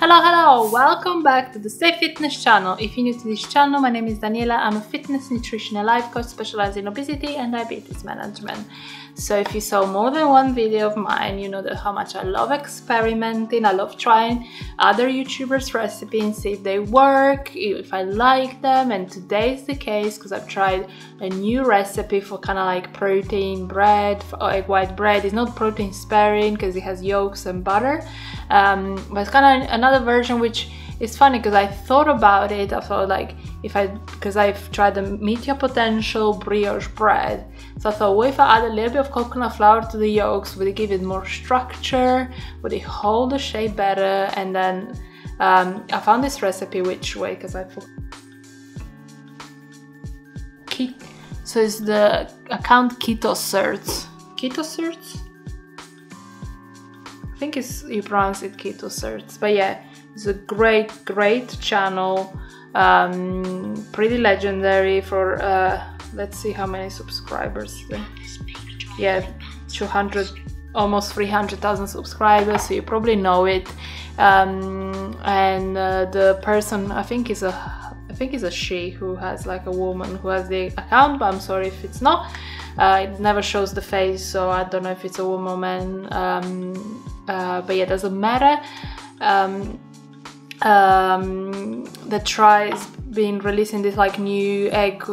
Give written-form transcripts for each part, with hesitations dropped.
Hello, welcome back to the Stay Fitness channel. If you're new to this channel, my name is Daniela. I'm a fitness, nutrition and life coach specialized in obesity and diabetes management. So if you saw more than one video of mine, you know that how much I love experimenting. I love trying other YouTubers' recipes and see if they work, if I like them. And today is the case because I've tried a new recipe for kind of like protein bread, or egg white bread. It's not protein sparing because it has yolks and butter, but it's kind of another version, which is funny because I thought about it. I thought like because I've tried the Meet Your Potential brioche bread, so I thought, what if I add a little bit of coconut flour to the yolks? Would it give it more structure? Would it hold the shape better? And then I found this recipe, which way, because I forgot. So it's the account Ketoserts. Ketoserts? I think you pronounce it Ketoserts, but yeah, it's a great channel, pretty legendary for let's see how many subscribers. Yeah, 200, almost 300,000 subscribers, so you probably know it. And the person, I think is a she, who has like a woman who has the account, but I'm sorry if it's not. It never shows the face, so I don't know if it's a woman or man. But yeah, it doesn't matter. That tries been releasing this like new egg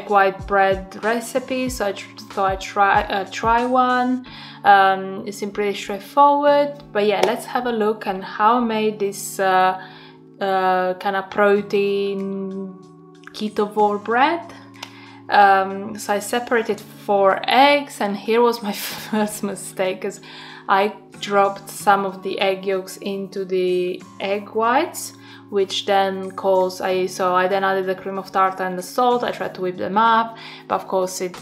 white bread recipe, so I thought I'd try one. It seemed pretty straightforward, but yeah, let's have a look at how I made this kind of protein ketovore bread. So I separated 4 eggs, and here was my first mistake, because I dropped some of the egg yolks into the egg whites, which then caused, so I then added the cream of tartar and the salt. I tried to whip them up, but of course it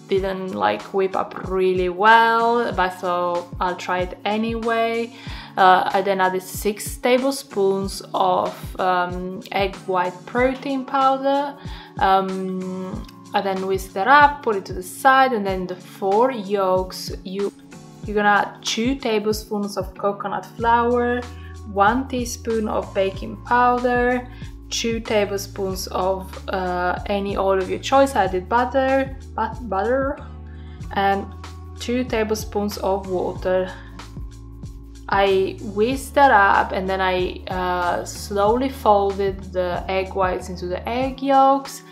didn't like whip up really well, but so I'll try it anyway. I then added 6 tablespoons of egg white protein powder. I then whisked that up, put it to the side, and then the 4 yolks, you're gonna add 2 tablespoons of coconut flour, 1 teaspoon of baking powder, 2 tablespoons of any oil of your choice. I did butter, and 2 tablespoons of water. I whisked that up, and then I slowly folded the egg whites into the egg yolks,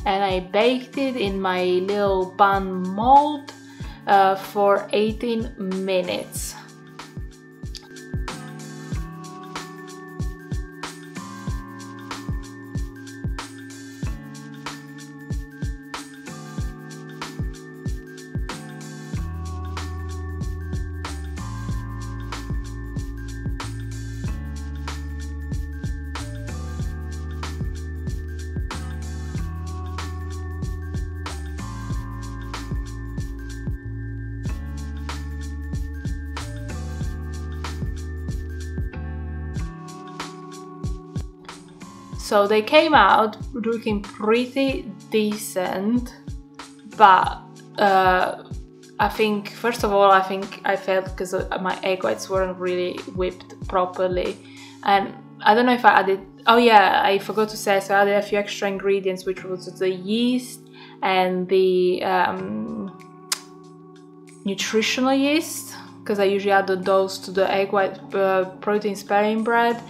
and I baked it in my little bun mold for 18 minutes. So they came out looking pretty decent, but I think, first of all, I failed because my egg whites weren't really whipped properly. And I don't know if I added, oh yeah, I forgot to say, so I added a few extra ingredients, which was the yeast and the nutritional yeast, because I usually add those to the egg white protein sparing bread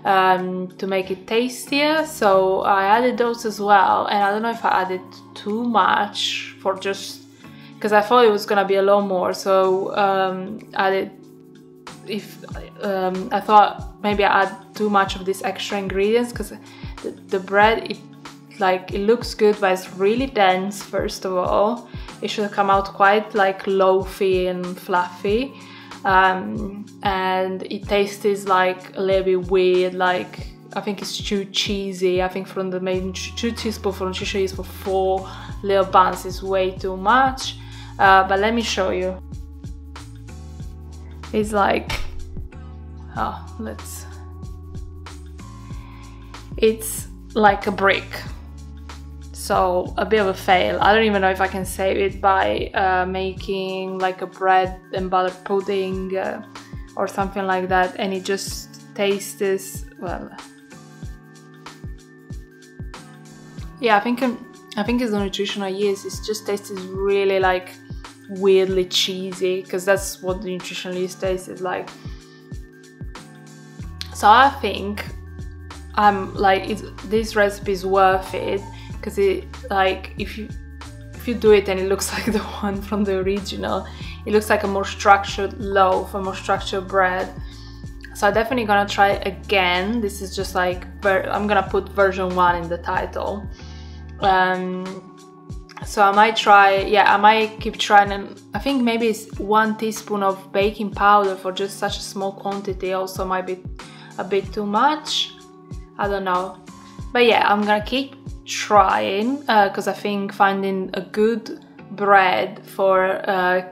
to make it tastier. So I added those as well, and I don't know if I added too much, for just because I thought it was gonna be a lot more. So I thought maybe I add too much of these extra ingredients, because the bread, it looks good, but it's really dense. First of all, it should come out quite like loafy and fluffy. And it tastes like a little bit weird, like I think it's too cheesy. I think from the maybe 2 teaspoons from cheese for 4 little buns is way too much. But let me show you. It's like, it's like a brick. So a bit of a fail. I don't even know if I can save it by making like a bread and butter pudding or something like that, and it just tastes, well, yeah, I think it's the nutritional yeast. It just tastes really like weirdly cheesy, because that's what the nutritional yeast tastes like. So I think this recipe is worth it, because it, like, if you do it and it looks like the one from the original, it looks like a more structured loaf, a more structured bread. So I'm definitely gonna try it again. This is just like, I'm gonna put version 1 in the title. So I might try, yeah, I might keep trying, and I think maybe it's 1 teaspoon of baking powder for just such a small quantity also might be a bit too much. I don't know. But yeah, I'm gonna keep trying, because I think finding a good bread for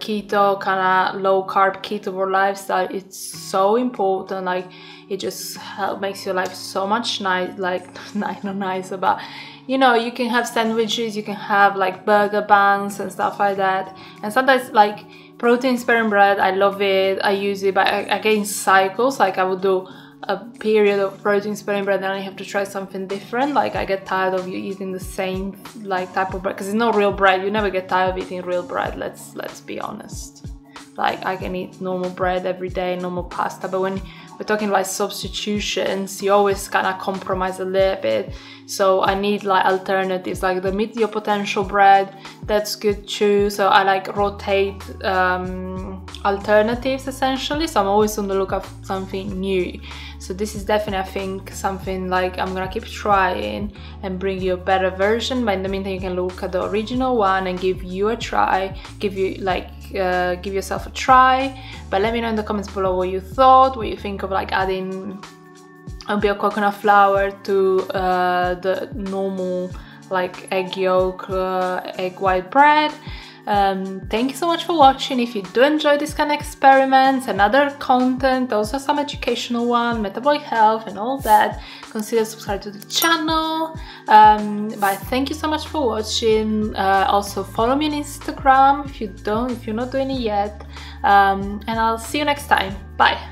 keto, kind of low carb ketovore lifestyle, it's so important. Like, it just makes your life so much nicer, but you know, you can have sandwiches, you can have like burger buns and stuff like that. And sometimes like protein sparing bread, I love it, I use it, but I get in cycles. Like I would do a period of protein sparing bread, then I have to try something different. Like I get tired of eating the same like type of bread, because it's not real bread. You never get tired of eating real bread, let's be honest. Like I can eat normal bread every day, normal pasta, but when we're talking like substitutions, you always kind of compromise a little bit. So I need like alternatives, like the Meet Your Potential bread, that's good too. So I like rotate alternatives essentially. So I'm always on the lookout for something new. So this is definitely, I think, something like I'm gonna keep trying and bring you a better version. But in the meantime, you can look at the original one and give you a try, give yourself a try. But let me know in the comments below what you thought, what you think of like adding a bit of coconut flour to the normal like egg yolk, egg white bread. Thank you so much for watching. If you do enjoy this kind of experiments and other content, also some educational one, metabolic health and all that, consider subscribing to the channel. But thank you so much for watching. Also follow me on Instagram if you're not doing it yet. And I'll see you next time. Bye.